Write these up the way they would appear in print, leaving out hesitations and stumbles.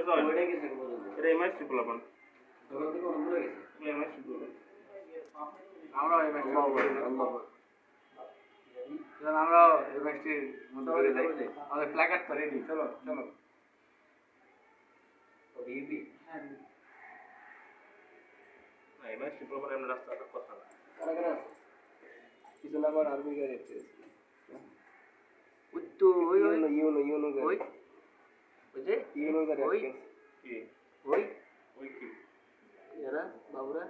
ওইটা কিছু বলুন এটা এমআই ট্রিপল আপন তখন থেকে অন্য ভুলে গেছে এমআই ট্রিপল আমরা এই ম্যাচটি আমরা এই ম্যাচটির মধ্যে করে যাই আমাদের প্ল্যাকার্ড তো রেডি চলো চলো বিবি এমআই ট্রিপল আপন আমরা রাস্তাটা কথা না কারা কারা আছে কিছু না করে আরবি গাড়ি আছে ওই তো ওই ইউনো গাড়ি ওই ওই যে ইউনো গাড়ি ওই আছে কি ওই ওই কি এরা বাবুরা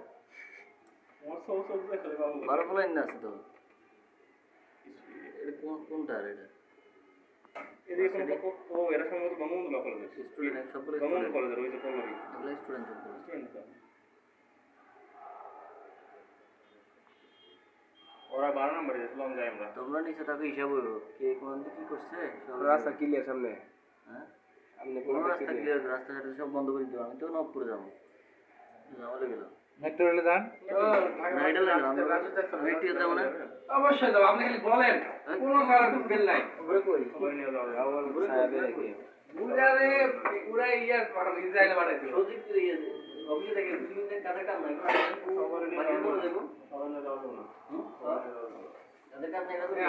মোর সব সব দেখলে বাবু বারো ফলাইন না আছে তো এটা কোনটা এটা এদিকে কোন ও এরা সম্ভবত বঙ্গবন্ধু কলেজ স্টুডেন্ট সবগুলো বঙ্গবন্ধু কলেজের ওই যে পল্লবী এগুলো স্টুডেন্ট সবগুলো ওরা 12 নম্বরে যেছিলাম যাই আমরা তোমরা নিচে তাকে হিসাব হইব কে কোন দিকে কি করছে সব রাস্তা ক্লিয়ার সামনে হ্যাঁ সামনে কোন পুরো রাস্তা ক্লিয়ার রাস্তাঘাট সব বন্ধ করে দিও আমি তো নবপুরে যাবো যাওয়া গেল মেট্রো রেলে যান না এটা লাগলাম আমি টিকে যাবো না অবশ্যই যাবো আপনি খালি বলেন কোনো কারণ বেল নাই ঘুরে কই সবাই নিয়ে যাওয়া যাবে। আবার ছায়াবে রাখি বুঝারে পুরা ইয়ার পাঠাবো ইসরায়েলে পাঠাইছো সজিব তুই অফিসে থেকে তুমি কাছে কাম নাই সবাই নিয়ে বাকি করে দেবো সবাই নিয়ে যাওয়া যাবে না কাছে কাম নাই